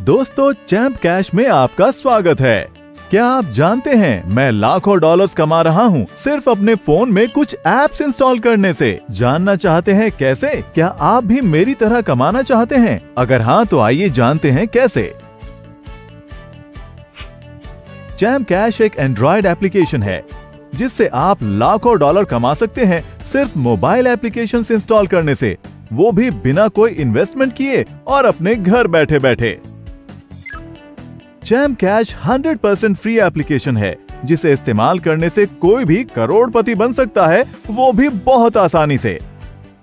दोस्तों, champ cash में आपका स्वागत है। क्या आप जानते हैं मैं लाखों डॉलर्स कमा रहा हूँ सिर्फ अपने फोन में कुछ ऐप्स इंस्टॉल करने से। जानना चाहते हैं कैसे? क्या आप भी मेरी तरह कमाना चाहते हैं? अगर हाँ तो आइए जानते हैं कैसे। चैंप कैश एक एंड्रॉइड एप्लीकेशन है जिससे आप लाखों डॉलर कमा सकते हैं सिर्फ मोबाइल एप्लीकेशन इंस्टॉल करने से, वो भी बिना कोई इन्वेस्टमेंट किए और अपने घर बैठे बैठे। चैंप कैश 100% फ्री एप्लीकेशन है जिसे इस्तेमाल करने से कोई भी करोड़पति बन सकता है, वो भी बहुत आसानी से।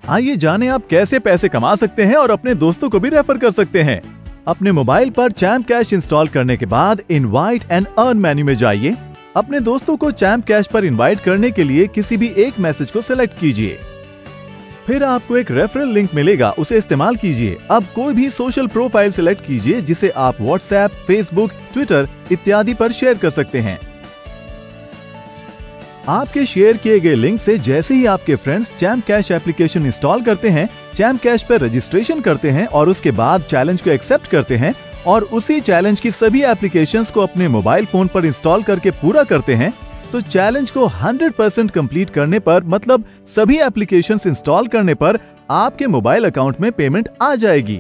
आइए जानें आप कैसे पैसे कमा सकते हैं और अपने दोस्तों को भी रेफर कर सकते हैं। अपने मोबाइल पर चैंप कैश इंस्टॉल करने के बाद इनवाइट एंड अर्न मेन्यू में जाइए। अपने दोस्तों को चैंप कैश पर इनवाइट करने के लिए किसी भी एक मैसेज को सिलेक्ट कीजिए। फिर आपको एक रेफरल लिंक मिलेगा, उसे इस्तेमाल कीजिए। अब कोई भी सोशल प्रोफाइल सिलेक्ट कीजिए जिसे आप व्हाट्सएप, फेसबुक, ट्विटर इत्यादि पर शेयर कर सकते हैं। आपके शेयर किए गए लिंक से जैसे ही आपके friends champ cash application install करते हैं, चैंप कैश पर रजिस्ट्रेशन करते हैं और उसके बाद चैलेंज को एक्सेप्ट करते हैं और उसी चैलेंज की सभी एप्लीकेशंस को अपने मोबाइल फोन पर इंस्टॉल करके पूरा करते हैं, तो चैलेंज को 100% कंप्लीट करने पर, मतलब सभी एप्लीकेशंस इंस्टॉल करने पर आपके मोबाइल अकाउंट में पेमेंट आ जाएगी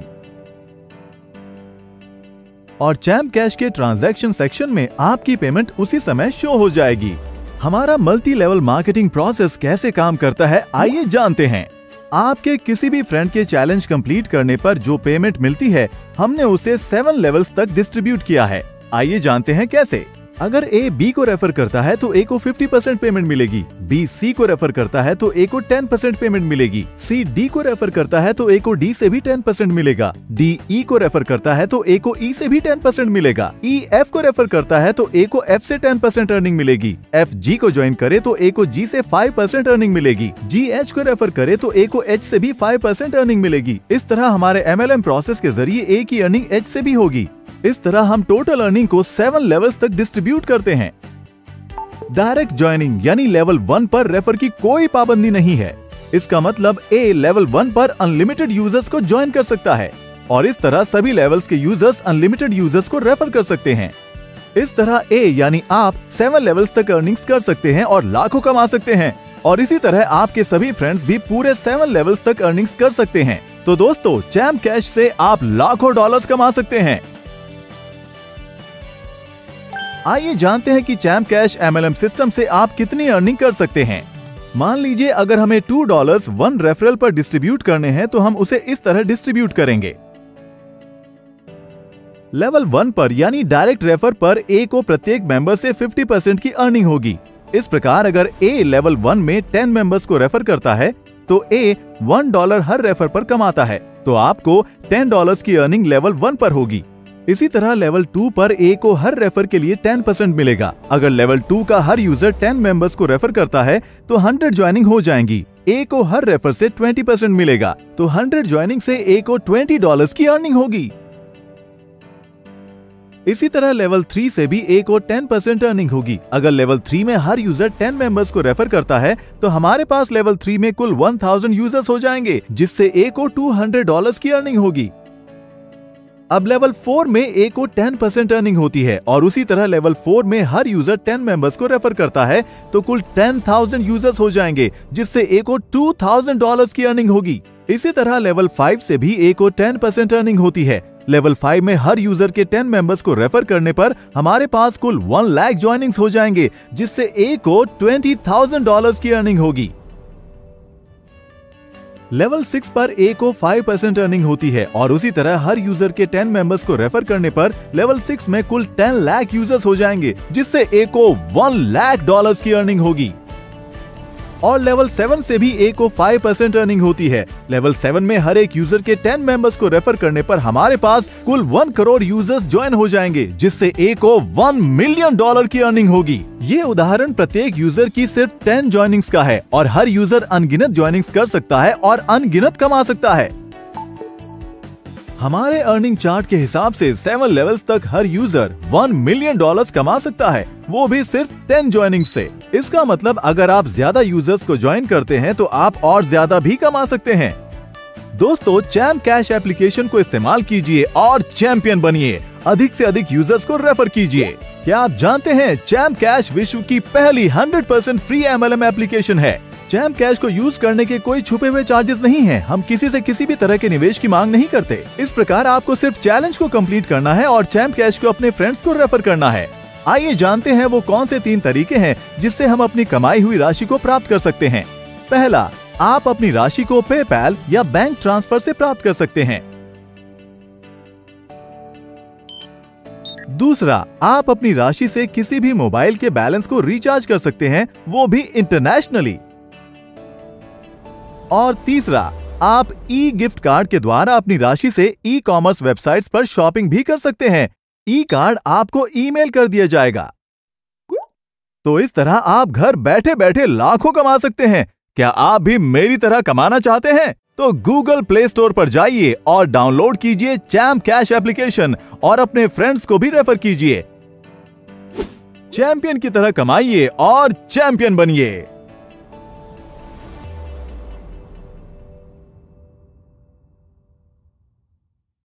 और चैंप कैश के ट्रांजैक्शन सेक्शन में आपकी पेमेंट उसी समय शो हो जाएगी। हमारा मल्टी लेवल मार्केटिंग प्रोसेस कैसे काम करता है, आइए जानते हैं। आपके किसी भी फ्रेंड के चैलेंज कंप्लीट करने पर जो पेमेंट मिलती है, हमने उसे 7 लेवल्स तक डिस्ट्रीब्यूट किया है। आइए जानते हैं कैसे। अगर ए बी को रेफर करता है तो ए को 50% पेमेंट मिलेगी, बी सी को रेफर करता है तो ए को 10% पेमेंट मिलेगी, सी डी को रेफर करता है तो ए को डी से भी 10% मिलेगा, डी ई को रेफर करता है तो ए को ई से भी 10% मिलेगा, ई एफ को रेफर करता है तो ए को एफ से 10% अर्निंग मिलेगी, एफ जी को ज्वाइन करे तो ए को जी से 5% अर्निंग मिलेगी, जी एच को रेफर करे तो ए को एच से भी 5% अर्निंग मिलेगी। इस तरह हमारे MLM प्रोसेस के जरिए ए की अर्निंग एच से भी होगी। इस तरह हम टोटल अर्निंग को 7 लेवल्स तक डिस्ट्रीब्यूट करते हैं। डायरेक्ट ज्वाइनिंग यानी लेवल 1 पर रेफर की कोई पाबंदी नहीं है। इसका मतलब ए लेवल 1 पर अनलिमिटेड यूजर्स को ज्वाइन कर सकता है और इस तरह सभी लेवल्स के यूजर्स अनलिमिटेड यूजर्स को रेफर कर सकते हैं। इस तरह ए यानी आप 7 लेवल्स तक अर्निंग्स कर सकते हैं और लाखों कमा सकते हैं और इसी तरह आपके सभी फ्रेंड्स भी पूरे 7 लेवल्स तक अर्निंग्स कर सकते हैं। तो दोस्तों, चैंप कैश से आप लाखों डॉलर्स कमा सकते हैं। आइए जानते हैं कि चैंप कैश MLM सिस्टम से आप कितनी अर्निंग कर सकते हैं। मान लीजिए अगर हमें $2 1 रेफरल पर डिस्ट्रीब्यूट करने हैं तो हम उसे इस तरह डिस्ट्रीब्यूट करेंगे। लेवल 1 पर यानी डायरेक्ट रेफर पर ए को प्रत्येक मेंबर से 50% की अर्निंग होगी। इस प्रकार अगर ए लेवल 1 में 10 मेंबर्स को रेफर करता है तो ए $1 हर रेफर पर कमाता है, तो आपको $10 की अर्निंग लेवल 1 पर होगी। इसी तरह लेवल 2 पर ए को हर रेफर के लिए 10% मिलेगा। अगर लेवल 2 का हर यूजर 10 मेंबर्स को रेफर करता है तो 100 ज्वाइनिंग हो जाएंगी। ए को हर रेफर से 20% मिलेगा, तो 100 ज्वाइनिंग से ए को $20 की अर्निंग होगी। इसी तरह लेवल 3 से भी ए को 10% अर्निंग होगी। अगर लेवल 3 में हर यूजर 10 मेंबर्स को रेफर करता है तो हमारे पास लेवल 3 में कुल 1000 यूजर्स हो जाएंगे, जिससे ए को $200 की अर्निंग होगी। अब लेवल 4 में ए को 10% अर्निंग होती है और उसी तरह लेवल 4 में हर यूजर 10 मेंबर्स को रेफर करता है तो कुल 10,000 यूजर्स हो जाएंगे, जिससे ए को $2,000 की अर्निंग होगी। इसी तरह लेवल 5 से भी ए को 10% अर्निंग होती है। लेवल 5 में हर यूजर के 10 मेंबर्स को रेफर करने पर हमारे पास कुल 1 लाख ज्वाइनिंग्स हो जाएंगे, जिससे ए को $20,000 की अर्निंग होगी। लेवल 6 पर ए को 5% अर्निंग होती है और उसी तरह हर यूजर के 10 मेंबर्स को रेफर करने पर लेवल 6 में कुल 10 लाख यूजर्स हो जाएंगे, जिससे ए को $1 लाख की अर्निंग होगी। और लेवल 7 से भी ए को 5% अर्निंग होती है। लेवल 7 में हर एक यूजर के 10 मेंबर्स को रेफर करने पर हमारे पास कुल 1 करोड़ यूजर्स ज्वाइन हो जाएंगे, जिससे ए को $1 मिलियन की अर्निंग होगी। ये उदाहरण प्रत्येक यूजर की सिर्फ 10 ज्वाइनिंग्स का है और हर यूजर अनगिनत ज्वाइनिंग्स कर सकता है और अनगिनत कमा सकता है। हमारे अर्निंग चार्ट के हिसाब से 7 लेवल्स तक हर यूजर $1 मिलियन कमा सकता है, वो भी सिर्फ 10 ज्वाइनिंग से। इसका मतलब अगर आप ज्यादा यूजर्स को ज्वाइन करते हैं तो आप और ज्यादा भी कमा सकते हैं। दोस्तों, चैंप कैश एप्लीकेशन को इस्तेमाल कीजिए और चैंपियन बनिए। अधिक से अधिक यूजर्स को रेफर कीजिए। क्या आप जानते हैं चैम्प कैश विश्व की पहली 100% फ्री MLM एप्लीकेशन है। चैम्प कैश को यूज करने के कोई छुपे हुए चार्जेस नहीं हैं। हम किसी से किसी भी तरह के निवेश की मांग नहीं करते। इस प्रकार आपको सिर्फ चैलेंज को कंप्लीट करना है और चैम्प कैश को अपने फ्रेंड्स को रेफर करना है। आइए जानते हैं वो कौन से 3 तरीके हैं जिससे हम अपनी कमाई हुई राशि को प्राप्त कर सकते हैं। पहला, आप अपनी राशि को पेपैल या बैंक ट्रांसफर से प्राप्त कर सकते हैं। दूसरा, आप अपनी राशि से किसी भी मोबाइल के बैलेंस को रिचार्ज कर सकते हैं, वो भी इंटरनेशनली। और तीसरा, आप ई गिफ्ट कार्ड के द्वारा अपनी राशि से ई कॉमर्स वेबसाइट्स पर शॉपिंग भी कर सकते हैं। ई कार्ड आपको ईमेल कर दिया जाएगा। तो इस तरह आप घर बैठे बैठे लाखों कमा सकते हैं। क्या आप भी मेरी तरह कमाना चाहते हैं? तो गूगल प्ले स्टोर पर जाइए और डाउनलोड कीजिए चैम्प कैश एप्लीकेशन और अपने फ्रेंड्स को भी रेफर कीजिए। चैंपियन की तरह कमाइए और चैंपियन बनिए।